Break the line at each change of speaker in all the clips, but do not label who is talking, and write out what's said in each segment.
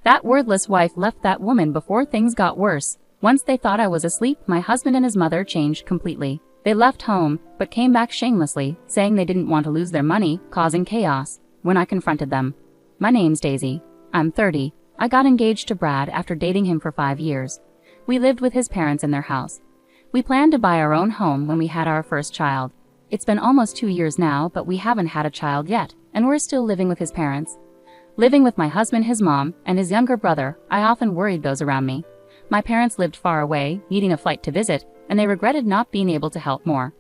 That wordless wife left that woman before things got worse. Once they thought I was asleep, my husband and his mother changed completely. They left home, but came back shamelessly, saying they didn't want to lose their money, causing chaos. When I confronted them, "My name's Daisy. I'm 30. I got engaged to Brad after dating him for 5 years. We lived with his parents in their house. We planned to buy our own home when we had our first child. It's been almost 2 years now, but we haven't had a child yet, and we're still living with his parents. Living with my husband, his mom, and his younger brother, I often worried those around me. My parents lived far away, needing a flight to visit, and they regretted not being able to help more.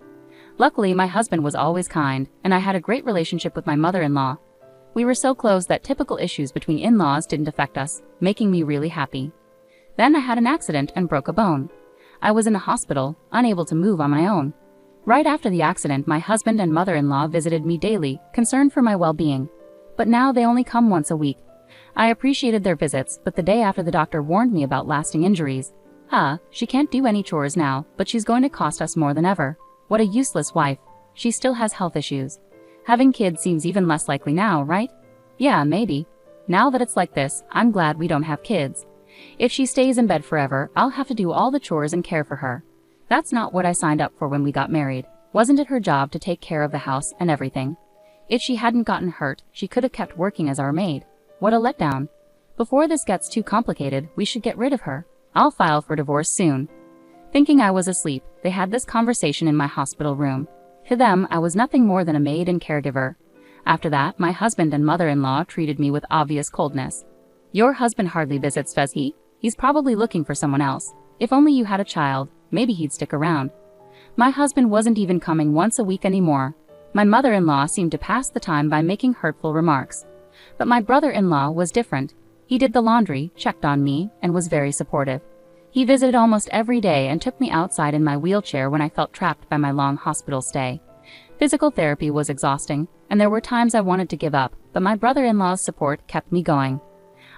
Luckily, my husband was always kind, and I had a great relationship with my mother-in-law. We were so close that typical issues between in-laws didn't affect us, making me really happy. Then I had an accident and broke a bone. I was in a hospital, unable to move on my own. Right after the accident, my husband and mother-in-law visited me daily, concerned for my well-being. But now they only come once a week. I appreciated their visits, but the day after the doctor warned me about lasting injuries. She can't do any chores now, but she's going to cost us more than ever. What a useless wife. She still has health issues. Having kids seems even less likely now, right? Yeah, maybe. Now that it's like this, I'm glad we don't have kids. If she stays in bed forever, I'll have to do all the chores and care for her. That's not what I signed up for when we got married. Wasn't it her job to take care of the house and everything? If she hadn't gotten hurt, she could have kept working as our maid. What a letdown. Before this gets too complicated, we should get rid of her. I'll file for divorce soon. Thinking I was asleep, they had this conversation in my hospital room. To them, I was nothing more than a maid and caregiver. After that, my husband and mother-in-law treated me with obvious coldness. Your husband hardly visits, does he? He's probably looking for someone else. If only you had a child, maybe he'd stick around. My husband wasn't even coming once a week anymore. My mother-in-law seemed to pass the time by making hurtful remarks. But my brother-in-law was different. He did the laundry, checked on me, and was very supportive. He visited almost every day and took me outside in my wheelchair when I felt trapped by my long hospital stay. Physical therapy was exhausting, and there were times I wanted to give up, but my brother-in-law's support kept me going.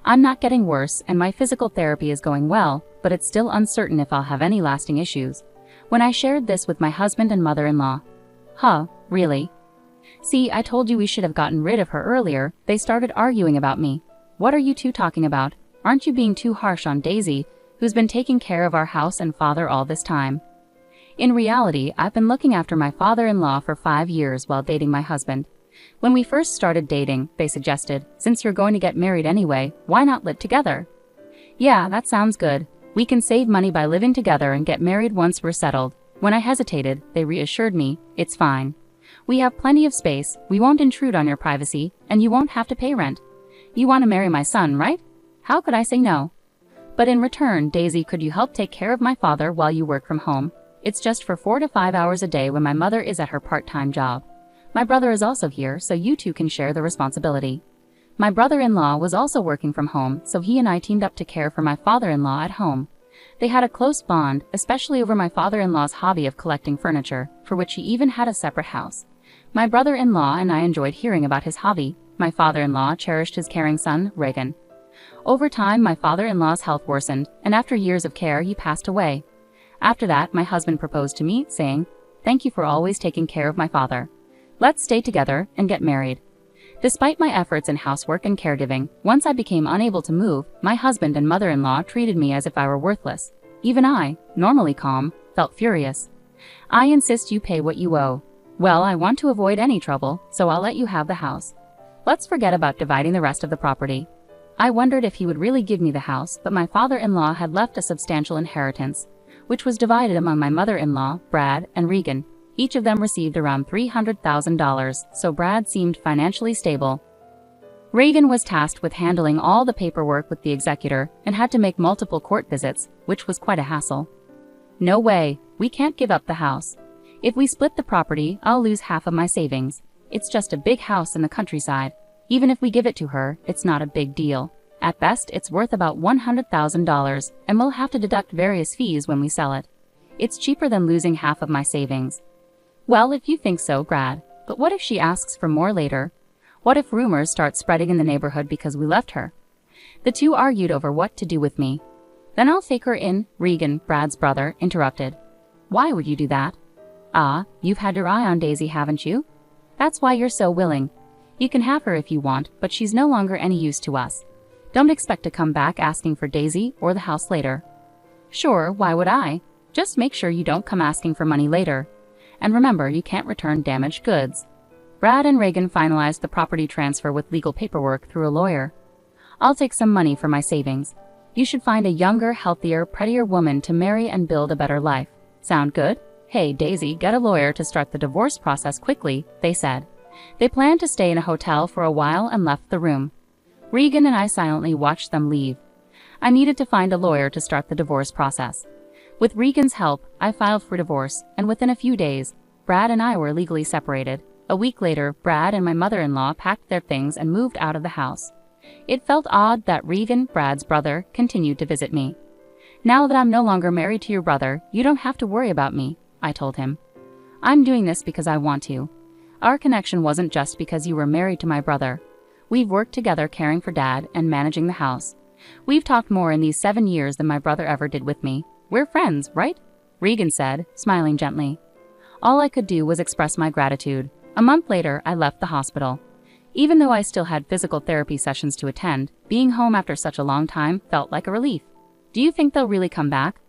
I'm not getting worse, and my physical therapy is going well, but it's still uncertain if I'll have any lasting issues. When I shared this with my husband and mother-in-law, really? See, I told you we should have gotten rid of her earlier. They started arguing about me. What are you two talking about? Aren't you being too harsh on Daisy, who's been taking care of our house and father all this time? In reality, I've been looking after my father-in-law for 5 years while dating my husband. When we first started dating, they suggested, since you're going to get married anyway, why not live together? Yeah, that sounds good. We can save money by living together and get married once we're settled. When I hesitated, they reassured me, it's fine. We have plenty of space, we won't intrude on your privacy, and you won't have to pay rent. You want to marry my son, right? How could I say no? But in return, Daisy, could you help take care of my father while you work from home? It's just for 4 to 5 hours a day when my mother is at her part-time job. My brother is also here, so you two can share the responsibility. My brother-in-law was also working from home, so he and I teamed up to care for my father-in-law at home. They had a close bond, especially over my father-in-law's hobby of collecting furniture, for which he even had a separate house. My brother-in-law and I enjoyed hearing about his hobby. My father-in-law cherished his caring son, Reagan. Over time, my father-in-law's health worsened, and after years of care, he passed away. After that, my husband proposed to me, saying, "Thank you for always taking care of my father. Let's stay together and get married." Despite my efforts in housework and caregiving, once I became unable to move, my husband and mother-in-law treated me as if I were worthless. Even I, normally calm, felt furious. "I insist you pay what you owe." "Well, I want to avoid any trouble, so I'll let you have the house. Let's forget about dividing the rest of the property." I wondered if he would really give me the house, but my father-in-law had left a substantial inheritance, which was divided among my mother-in-law, Brad, and Regan. Each of them received around $300,000, so Brad seemed financially stable. Regan was tasked with handling all the paperwork with the executor and had to make multiple court visits, which was quite a hassle. "No way, we can't give up the house. If we split the property, I'll lose half of my savings. It's just a big house in the countryside. Even if we give it to her, it's not a big deal. At best, it's worth about $100,000, and we'll have to deduct various fees when we sell it. It's cheaper than losing half of my savings." "Well, if you think so, Brad, but what if she asks for more later? What if rumors start spreading in the neighborhood because we left her?" The two argued over what to do with me. "Then I'll take her in," Regan, Brad's brother, interrupted. "Why would you do that?" You've had your eye on Daisy, haven't you? That's why you're so willing. You can have her if you want, but she's no longer any use to us. Don't expect to come back asking for Daisy or the house later. Sure, why would I? Just make sure you don't come asking for money later. And remember, you can't return damaged goods. Brad and Reagan finalized the property transfer with legal paperwork through a lawyer. I'll take some money for my savings. You should find a younger, healthier, prettier woman to marry and build a better life. Sound good? Hey, Daisy, get a lawyer to start the divorce process quickly, they said. They planned to stay in a hotel for a while and left the room. Regan and I silently watched them leave. I needed to find a lawyer to start the divorce process. With Regan's help, I filed for divorce, and within a few days, Brad and I were legally separated. A week later, Brad and my mother-in-law packed their things and moved out of the house. It felt odd that Regan, Brad's brother, continued to visit me. Now that I'm no longer married to your brother, you don't have to worry about me, I told him. I'm doing this because I want to. Our connection wasn't just because you were married to my brother. We've worked together caring for Dad and managing the house. We've talked more in these 7 years than my brother ever did with me. We're friends, right? Regan said, smiling gently. All I could do was express my gratitude. A month later, I left the hospital. Even though I still had physical therapy sessions to attend, being home after such a long time felt like a relief. Do you think they'll really come back?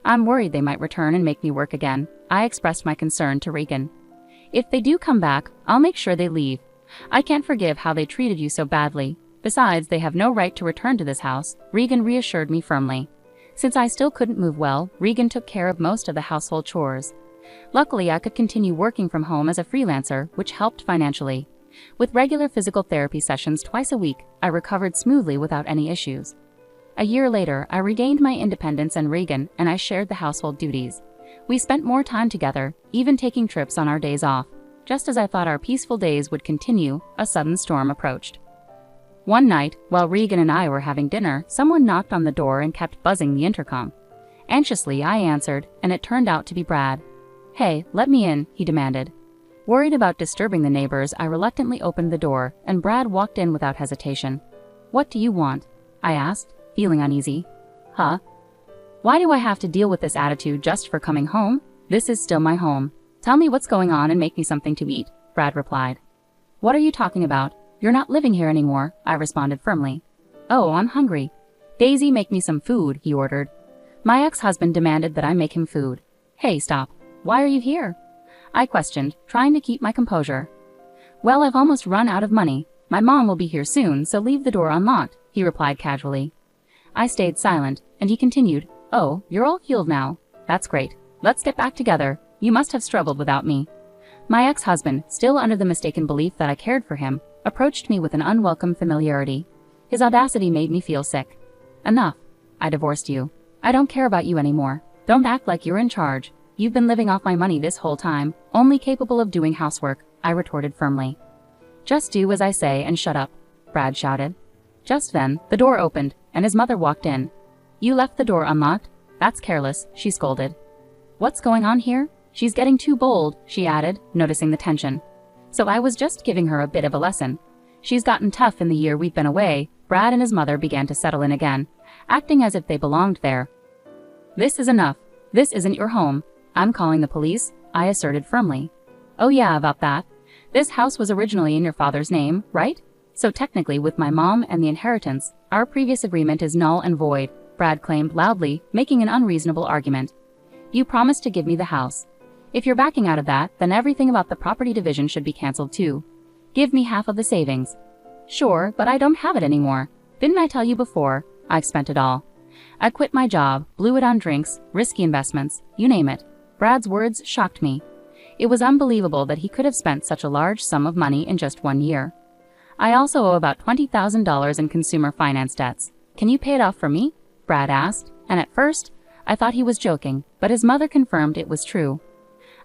I'm worried they might return and make me work again. I expressed my concern to Regan. If they do come back, I'll make sure they leave. I can't forgive how they treated you so badly. Besides, they have no right to return to this house, Regan reassured me firmly. Since I still couldn't move well, Regan took care of most of the household chores. Luckily, I could continue working from home as a freelancer, which helped financially. With regular physical therapy sessions twice a week, I recovered smoothly without any issues. A year later, I regained my independence and Regan and I shared the household duties. We spent more time together, even taking trips on our days off. Just as I thought our peaceful days would continue, a sudden storm approached. One night, while Regan and I were having dinner, someone knocked on the door and kept buzzing the intercom. Anxiously, I answered, and it turned out to be Brad. Hey, let me in, he demanded. Worried about disturbing the neighbors, I reluctantly opened the door, and Brad walked in without hesitation. What do you want? I asked, feeling uneasy. Huh? Why do I have to deal with this attitude just for coming home? This is still my home. Tell me what's going on and make me something to eat, Brad replied. What are you talking about? You're not living here anymore, I responded firmly. Oh, I'm hungry. Daisy, make me some food, he ordered. My ex-husband demanded that I make him food. Hey, stop. Why are you here? I questioned, trying to keep my composure. Well, I've almost run out of money. My mom will be here soon, so leave the door unlocked, he replied casually. I stayed silent, and he continued, Oh, you're all healed now. That's great. Let's get back together. You must have struggled without me. My ex-husband, still under the mistaken belief that I cared for him, approached me with an unwelcome familiarity. His audacity made me feel sick. Enough. I divorced you. I don't care about you anymore. Don't act like you're in charge. You've been living off my money this whole time, only capable of doing housework, I retorted firmly. Just do as I say and shut up, Brad shouted. Just then, the door opened, and his mother walked in. You left the door unlocked? That's careless, she scolded. What's going on here? She's getting too bold, she added, noticing the tension. So I was just giving her a bit of a lesson. She's gotten tough in the year we've been away. Brad and his mother began to settle in again, acting as if they belonged there. This is enough. This isn't your home. I'm calling the police, I asserted firmly. Oh yeah, about that. This house was originally in your father's name, right? So technically, with my mom and the inheritance, our previous agreement is null and void, Brad claimed loudly, making an unreasonable argument. You promised to give me the house. If you're backing out of that, then everything about the property division should be cancelled too. Give me half of the savings. Sure, but I don't have it anymore. Didn't I tell you before? I've spent it all. I quit my job, blew it on drinks, risky investments, you name it. Brad's words shocked me. It was unbelievable that he could have spent such a large sum of money in just 1 year. I also owe about $20,000 in consumer finance debts. Can you pay it off for me? Brad asked, and at first, I thought he was joking, but his mother confirmed it was true.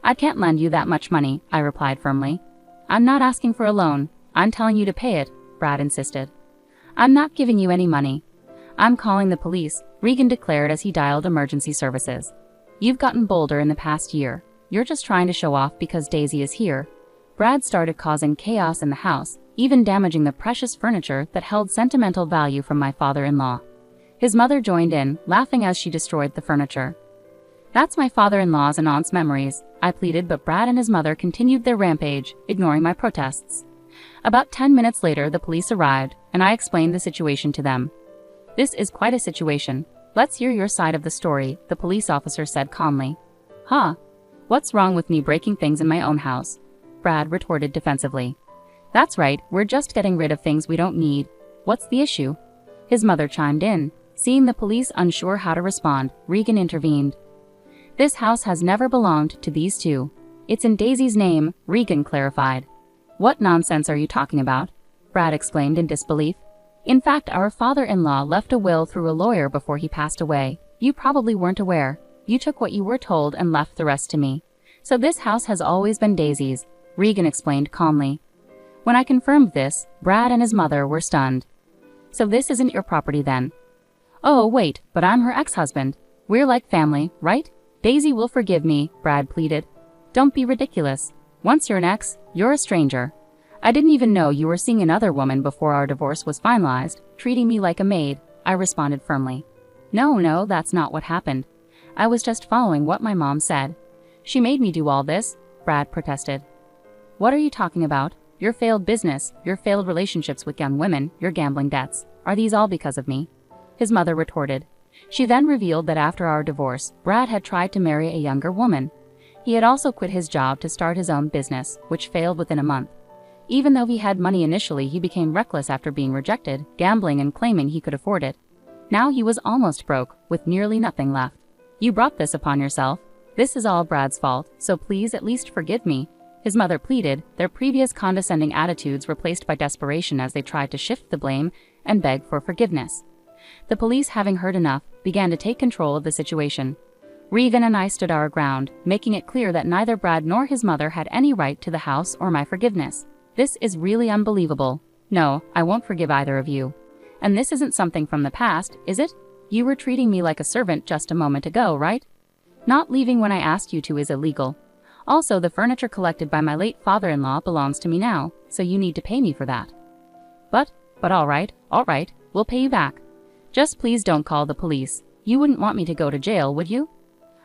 I can't lend you that much money, I replied firmly. I'm not asking for a loan. I'm telling you to pay it, Brad insisted. I'm not giving you any money. I'm calling the police, Regan declared as he dialed emergency services. You've gotten bolder in the past year. You're just trying to show off because Daisy is here. Brad started causing chaos in the house, even damaging the precious furniture that held sentimental value from my father-in-law. His mother joined in, laughing as she destroyed the furniture. That's my father-in-law's and aunt's memories, I pleaded, but Brad and his mother continued their rampage, ignoring my protests. About 10 minutes later, the police arrived, and I explained the situation to them. This is quite a situation. Let's hear your side of the story, the police officer said calmly. Huh? What's wrong with me breaking things in my own house? Brad retorted defensively. That's right, we're just getting rid of things we don't need. What's the issue? His mother chimed in. Seeing the police unsure how to respond, Regan intervened. This house has never belonged to these two. It's in Daisy's name, Regan clarified. What nonsense are you talking about? Brad exclaimed in disbelief. In fact, our father-in-law left a will through a lawyer before he passed away. You probably weren't aware. You took what you were told and left the rest to me. So this house has always been Daisy's, Regan explained calmly. When I confirmed this, Brad and his mother were stunned. So this isn't your property then? Oh, wait, but I'm her ex-husband. We're like family, right? Daisy will forgive me, Brad pleaded. Don't be ridiculous. Once you're an ex, you're a stranger. I didn't even know you were seeing another woman before our divorce was finalized, treating me like a maid, I responded firmly. No, that's not what happened. I was just following what my mom said. She made me do all this, Brad protested. What are you talking about? Your failed business, your failed relationships with young women, your gambling debts. Are these all because of me? His mother retorted. She then revealed that after our divorce, Brad had tried to marry a younger woman. He had also quit his job to start his own business, which failed within a month. Even though he had money initially, he became reckless after being rejected, gambling and claiming he could afford it. Now he was almost broke, with nearly nothing left. You brought this upon yourself. This is all Brad's fault, so please at least forgive me, his mother pleaded, their previous condescending attitudes replaced by desperation as they tried to shift the blame and beg for forgiveness. The police, having heard enough, began to take control of the situation. Regan and I stood our ground, making it clear that neither Brad nor his mother had any right to the house or my forgiveness. This is really unbelievable. No, I won't forgive either of you. And this isn't something from the past, is it? You were treating me like a servant just a moment ago, right? Not leaving when I asked you to is illegal. Also, the furniture collected by my late father-in-law belongs to me now, so you need to pay me for that. But all right, we'll pay you back. Just please don't call the police. You wouldn't want me to go to jail, would you?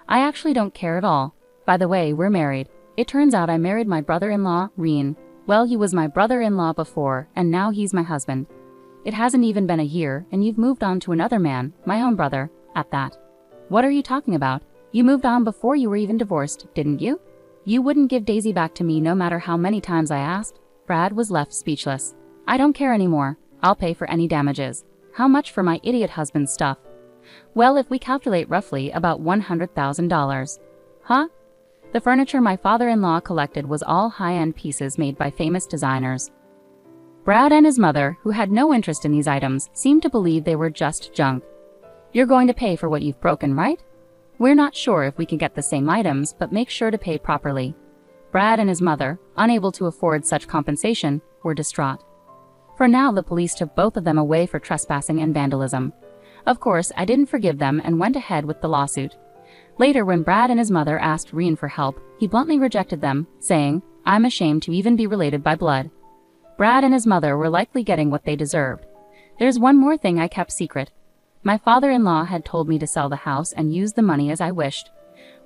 I actually don't care at all. By the way, we're married. It turns out I married my brother-in-law, Reen. Well, he was my brother-in-law before, and now he's my husband. It hasn't even been a year, and you've moved on to another man, my own brother, at that. What are you talking about? You moved on before you were even divorced, didn't you? You wouldn't give Daisy back to me no matter how many times I asked? Brad was left speechless. I don't care anymore. I'll pay for any damages. How much for my idiot husband's stuff? Well, if we calculate roughly about $100,000. Huh? The furniture my father-in-law collected was all high-end pieces made by famous designers. Brad and his mother, who had no interest in these items, seemed to believe they were just junk. You're going to pay for what you've broken, right? We're not sure if we can get the same items, but make sure to pay properly. Brad and his mother, unable to afford such compensation, were distraught. For now, the police took both of them away for trespassing and vandalism. Of course, I didn't forgive them and went ahead with the lawsuit. Later, when Brad and his mother asked Reen for help, he bluntly rejected them, saying, I'm ashamed to even be related by blood. Brad and his mother were likely getting what they deserved. There's one more thing I kept secret. My father-in-law had told me to sell the house and use the money as I wished.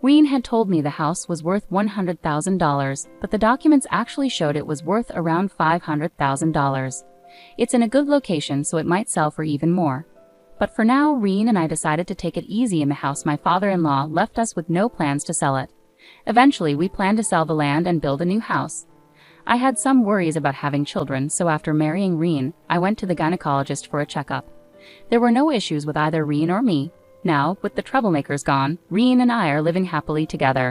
Reen had told me the house was worth $100,000, but the documents actually showed it was worth around $500,000. It's in a good location, so it might sell for even more. But for now, Reen and I decided to take it easy in the house my father-in-law left us with no plans to sell it. Eventually, we planned to sell the land and build a new house. I had some worries about having children, so after marrying Reen, I went to the gynecologist for a checkup. There were no issues with either Reen or me. Now, with the troublemakers gone, Reen and I are living happily together.